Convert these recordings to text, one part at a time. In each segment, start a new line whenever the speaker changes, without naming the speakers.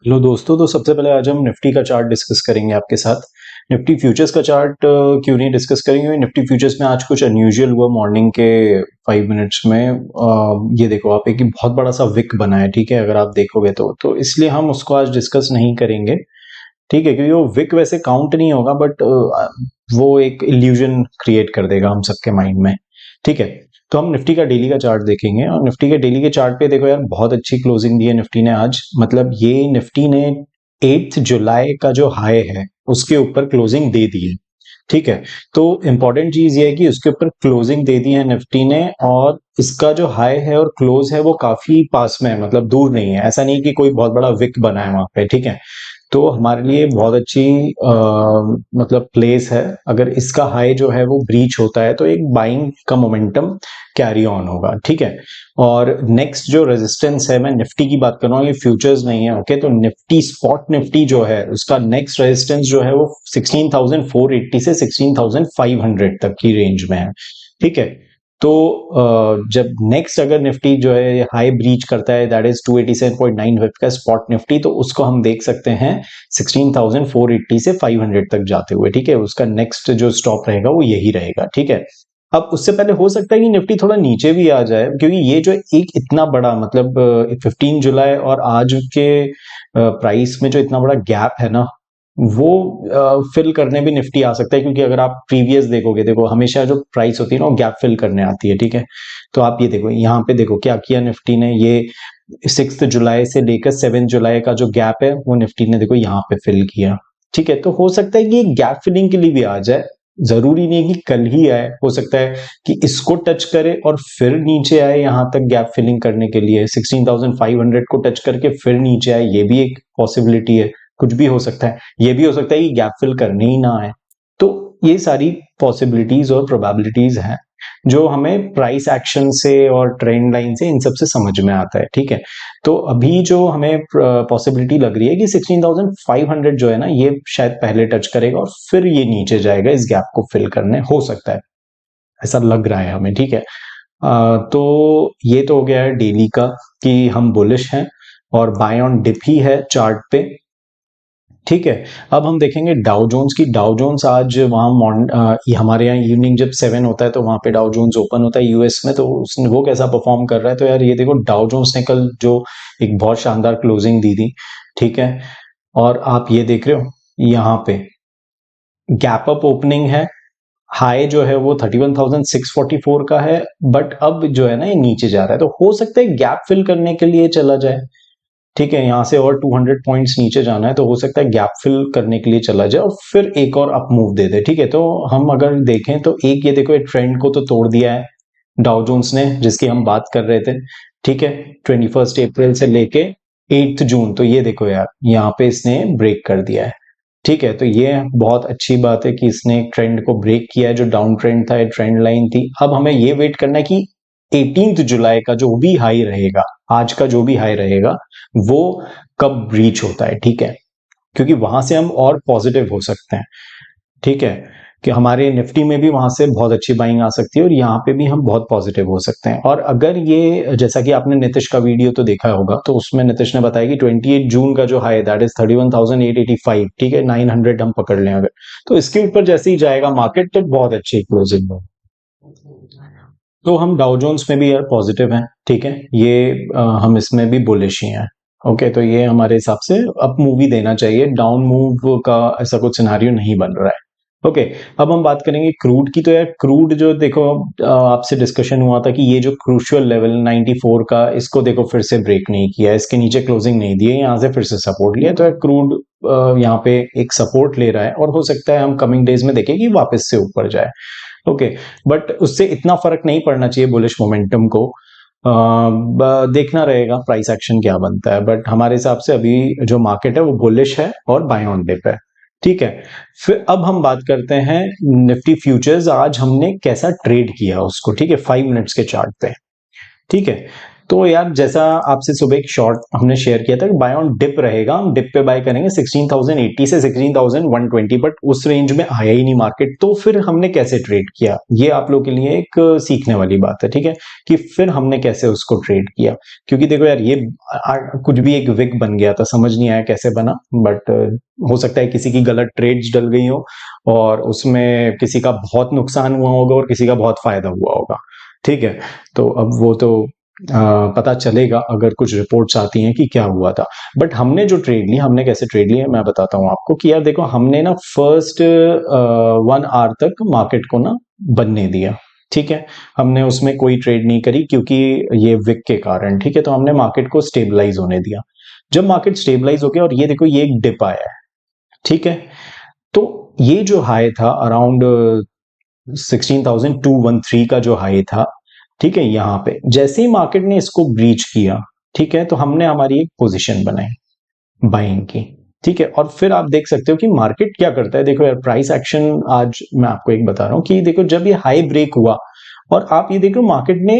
Hello दोस्तों, तो सबसे पहले आज हम निफ्टी का चार्ट डिस्कस करेंगे आपके साथ। निफ्टी फ्यूचर्स का चार्ट क्यों नहीं डिस्कस करेंगे। निफ्टी फ्यूचर्स में आज कुछ अनयूजुअल हुआ मॉर्निंग के 5 मिनट्स में। ये देखो आप, एक बहुत बड़ा सा विक बना है, ठीक है। अगर आप देखोगे तो इसलिए हम उसको आज डिस्कस नहीं करेंगे, ठीक है, क्योंकि वो विक वैसे काउंट नहीं होगा, बट वो एक इल्यूजन क्रिएट कर देगा हम सबके माइंड में, ठीक है। तो हम निफ्टी का डेली का चार्ट देखेंगे, और निफ्टी के डेली के चार्ट पे देखो यार, बहुत अच्छी क्लोजिंग दी है निफ्टी ने आज। मतलब ये निफ्टी ने 8 जुलाई का जो हाई है उसके ऊपर क्लोजिंग दे दी है, ठीक है। तो इंपॉर्टेंट चीज ये है कि उसके ऊपर क्लोजिंग दे दी है निफ्टी ने, और इसका जो हाई है और क्लोज है वो काफी पास में है, मतलब दूर नहीं है। ऐसा नहीं कि कोई बहुत बड़ा विक बना है वहां पे, ठीक है। तो हमारे लिए बहुत अच्छी मतलब प्लेस है। अगर इसका हाई जो है वो ब्रीच होता है तो एक बाइंग का मोमेंटम कैरी ऑन होगा, ठीक है। और नेक्स्ट जो रेजिस्टेंस है, मैं निफ्टी की बात कर रहा हूँ, ये फ्यूचर्स नहीं है, ओके। तो निफ्टी स्पॉट निफ्टी जो है उसका नेक्स्ट रेजिस्टेंस जो है वो 16,480 से 16,500 तक की रेंज में है, ठीक है। तो जब नेक्स्ट अगर निफ्टी जो है हाई ब्रीच करता है, दैट इज 287.95 का स्पॉट निफ्टी, तो उसको हम देख सकते हैं 16,480 से 500 तक जाते हुए, ठीक है। उसका नेक्स्ट जो स्टॉप रहेगा वो यही रहेगा, ठीक है। अब उससे पहले हो सकता है कि निफ्टी थोड़ा नीचे भी आ जाए, क्योंकि ये जो एक इतना बड़ा मतलब 15 जुलाई और आज के प्राइस में जो इतना बड़ा गैप है ना, वो फिल करने भी निफ्टी आ सकता है। क्योंकि अगर आप प्रीवियस देखोगे, देखो हमेशा जो प्राइस होती है ना वो गैप फिल करने आती है, ठीक है। तो आप ये देखो, यहाँ पे देखो क्या किया निफ्टी ने, ये 6 जुलाई से लेकर 7 जुलाई का जो गैप है वो निफ्टी ने देखो यहाँ पे फिल किया, ठीक है। तो हो सकता है कि गैप फिलिंग के लिए भी आ जाए, जरूरी नहीं है कि कल ही आए। हो सकता है कि इसको टच करे और फिर नीचे आए यहां तक गैप फिलिंग करने के लिए, 16,500 को टच करके फिर नीचे आए, ये भी एक पॉसिबिलिटी है। कुछ भी हो सकता है, ये भी हो सकता है कि गैप फिल करने ही ना आए। तो ये सारी पॉसिबिलिटीज और प्रोबेबिलिटीज हैं जो हमें प्राइस एक्शन से और ट्रेंड लाइन से इन सब से समझ में आता है, ठीक है। तो अभी जो हमें पॉसिबिलिटी लग रही है कि 16,500 जो है ना, ये शायद पहले टच करेगा और फिर ये नीचे जाएगा इस गैप को फिल करने, हो सकता है, ऐसा लग रहा है हमें, ठीक है। तो ये तो हो गया है डेली का कि हम बुलिश हैं, और बाय ऑन डिप ही है चार्ट पे, ठीक है। अब हम देखेंगे डाउ जोन्स की। डाउ जोन्स आज वहाँ हमारे यहाँ इवनिंग जब 7 होता है तो वहाँ पे डाउ जोन्स ओपन होता है यूएस में, तो उसने वो कैसा परफॉर्म कर रहा है। तो यार ये देखो, डाउ जोन्स ने कल जो एक बहुत शानदार क्लोजिंग दी थी, ठीक है। और आप ये देख रहे हो यहाँ पे गैप अप ओपनिंग है, हाई जो है वो 31,644 का है, बट अब जो है ना ये नीचे जा रहा है। तो हो सकता है गैप फिल करने के लिए चला जाए, ठीक है। यहाँ से और 200 पॉइंट्स नीचे जाना है, तो हो सकता है गैप फिल करने के लिए चला जाए और फिर एक और अप मूव दे दे, ठीक है। तो हम अगर देखें तो एक ये देखो, एक ट्रेंड को तो तोड़ दिया है डाउ जोन्स ने, जिसकी हम बात कर रहे थे, ठीक है। 21 अप्रैल से लेके 8 जून, तो ये देखो यार, यहाँ पे इसने ब्रेक कर दिया है, ठीक है। तो ये बहुत अच्छी बात है कि इसने एक ट्रेंड को ब्रेक किया है, जो डाउन ट्रेंड था, ट्रेंड लाइन थी। अब हमें ये वेट करना है कि 18 जुलाई का जो भी हाई रहेगा, आज का जो भी हाई रहेगा, वो कब ब्रीच होता है, ठीक है। क्योंकि वहां से हम और पॉजिटिव हो सकते हैं, ठीक है। कि हमारे निफ्टी में भी वहां से बहुत अच्छी बाइंग आ सकती है, और यहाँ पे भी हम बहुत पॉजिटिव हो सकते हैं। और अगर ये, जैसा कि आपने नीतिश का वीडियो तो देखा होगा, तो उसमें नीतिश ने बताया कि 28 जून का जो हाई, दैट इज 31,885, ठीक है, 900 हम पकड़ लें अगर, तो इसके ऊपर जैसे ही जाएगा मार्केट तो बहुत अच्छी क्लोजिंग हो। तो हम डाउ जोन्स में भी यार पॉजिटिव हैं, ठीक है। ये हम इसमें भी बुलिश ही हैं, ओके। तो ये हमारे हिसाब से अप मूव ही देना चाहिए, डाउन मूव का ऐसा कुछ सिनारियो नहीं बन रहा है, ओके। अब हम बात करेंगे क्रूड की। तो यार क्रूड जो देखो, आपसे डिस्कशन हुआ था कि ये जो क्रूशियल लेवल 94 का, इसको देखो फिर से ब्रेक नहीं किया, इसके नीचे क्लोजिंग नहीं दी है, यहाँ से फिर से सपोर्ट लिया। तो यार क्रूड यहाँ पे एक सपोर्ट ले रहा है, और हो सकता है हम कमिंग डेज में देखें कि वापस से ऊपर जाए, ओके। बट उससे इतना फर्क नहीं पड़ना चाहिए बुलिश मोमेंटम को। देखना रहेगा प्राइस एक्शन क्या बनता है, बट हमारे हिसाब से अभी जो मार्केट है वो बुलिश है और बाय ऑन डिप है, ठीक है। फिर अब हम बात करते हैं निफ्टी फ्यूचर्स, आज हमने कैसा ट्रेड किया उसको, ठीक है, 5 मिनट्स के चार्ट पे, ठीक है। तो यार जैसा आपसे सुबह एक शॉर्ट हमने शेयर किया था कि बाय ऑन डिप रहेगा, हम डिप पे बाय करेंगे 16,080 से 16,120, बट उस रेंज में आया ही नहीं मार्केट। तो फिर हमने कैसे ट्रेड किया, ये आप लोग के लिए एक सीखने वाली बात है, ठीक है, कि फिर हमने कैसे उसको ट्रेड किया। क्योंकि देखो यार ये कुछ भी एक विक बन गया था, समझ नहीं आया कैसे बना, बट हो सकता है किसी की गलत ट्रेड्स डल गई हो और उसमें किसी का बहुत नुकसान हुआ होगा और किसी का बहुत फायदा हुआ होगा, ठीक है। तो अब वो तो पता चलेगा अगर कुछ रिपोर्ट्स आती हैं कि क्या हुआ था। बट हमने जो ट्रेड ली, हमने कैसे ट्रेड ली है मैं बताता हूँ आपको कि यार देखो हमने ना फर्स्ट 1 आवर तक मार्केट को ना बनने दिया, ठीक है। हमने उसमें कोई ट्रेड नहीं करी क्योंकि ये विक के कारण, ठीक है। तो हमने मार्केट को स्टेबलाइज होने दिया। जब मार्केट स्टेबलाइज हो गया और ये देखो ये एक डिप आया है, ठीक है। तो ये जो हाई था अराउंड 16,213 का जो हाई था, ठीक है, यहां पे जैसे ही मार्केट ने इसको ब्रीच किया, ठीक है, तो हमने हमारी एक पोजीशन बनाई बाइंग की, ठीक है। और फिर आप देख सकते हो कि मार्केट क्या करता है। देखो यार प्राइस एक्शन आज मैं आपको एक बता रहा हूं कि देखो जब ये हाई ब्रेक हुआ और आप ये देखो मार्केट ने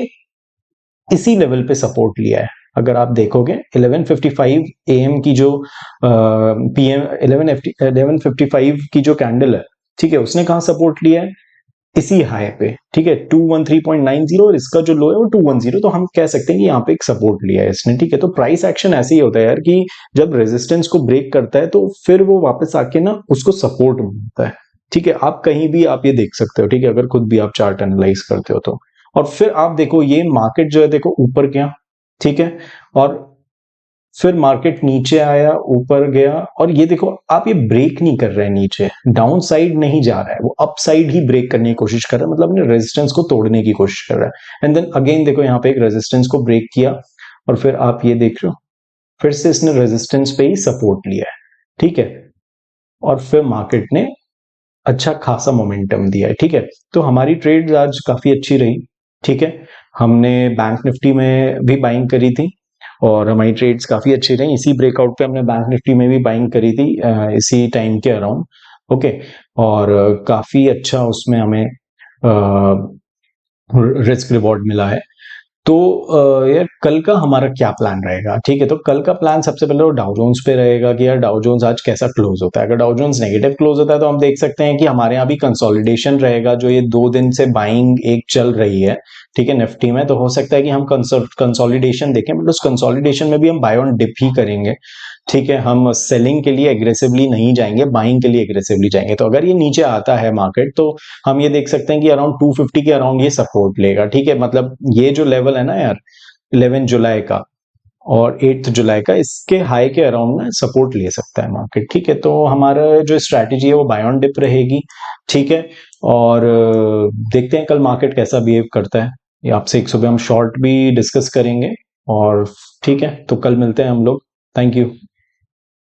इसी लेवल पे सपोर्ट लिया है। अगर आप देखोगे 11:55 AM की जो पीएम 11:55 की जो कैंडल है, ठीक है, उसने कहा सपोर्ट लिया है इसी हाई पे, ठीक है, 213.90, और इसका जो लो है वो 210। तो हम कह सकते हैं कि यहाँ पे एक सपोर्ट लिया है इसने, ठीक है। तो प्राइस एक्शन ऐसे ही होता है यार कि जब रेजिस्टेंस को ब्रेक करता है तो फिर वो वापस आके ना उसको सपोर्ट मिलता है, ठीक है। आप कहीं भी आप ये देख सकते हो, ठीक है, अगर खुद भी आप चार्ट एनालाइज करते हो तो। और फिर आप देखो ये मार्केट जो है देखो ऊपर गया, ठीक है, और फिर मार्केट नीचे आया, ऊपर गया, और ये देखो आप ये ब्रेक नहीं कर रहे हैं, नीचे डाउन साइड नहीं जा रहा है, वो अप साइड ही ब्रेक करने की कोशिश कर रहा है, मतलब अपने रेजिस्टेंस को तोड़ने की कोशिश कर रहा है। एंड देन अगेन देखो यहाँ पे एक रेजिस्टेंस को ब्रेक किया और फिर आप ये देख रहे हो फिर से इसने रेजिस्टेंस पे ही सपोर्ट लिया है, ठीक है, और फिर मार्केट ने अच्छा खासा मोमेंटम दिया है, ठीक है। तो हमारी ट्रेड आज काफी अच्छी रही, ठीक है। हमने बैंक निफ्टी में भी बाइंग करी थी और हमारी ट्रेड्स काफी अच्छी रही। इसी ब्रेकआउट पे हमने बैंक निफ्टी में भी बाइंग करी थी इसी टाइम के अराउंड, ओके। और काफी अच्छा उसमें हमें रिस्क रिवॉर्ड मिला है। तो यार कल का हमारा क्या प्लान रहेगा, ठीक है। तो कल का प्लान सबसे पहले तो डाउ जोन्स पे रहेगा कि यार डाउ जोन्स आज कैसा क्लोज होता है। अगर डाउ जोन्स नेगेटिव क्लोज होता है तो हम देख सकते हैं कि हमारे यहाँ भी कंसोलिडेशन रहेगा, जो ये 2 दिन से बाइंग एक चल रही है, ठीक है, निफ्टी में। तो हो सकता है कि हम कंसोलिडेशन देखें, बट उस कंसोलिडेशन में भी हम बाय ऑन डिप ही करेंगे, ठीक है। हम सेलिंग के लिए एग्रेसिवली नहीं जाएंगे, बाइंग के लिए एग्रेसिवली जाएंगे। तो अगर ये नीचे आता है मार्केट तो हम ये देख सकते हैं कि अराउंड 250 के अराउंड ये सपोर्ट लेगा, ठीक है। मतलब ये जो लेवल है ना यार 11 जुलाई का और 8 जुलाई का, इसके हाई के अराउंड में सपोर्ट ले सकता है मार्केट, ठीक है। तो हमारा जो स्ट्रैटेजी है वो बाय ऑन डिप रहेगी, ठीक है। और देखते हैं कल मार्केट कैसा बिहेव करता है। ये आपसे एक सुबह हम शॉर्ट भी डिस्कस करेंगे और ठीक है, तो कल मिलते हैं हम लोग। Thank you.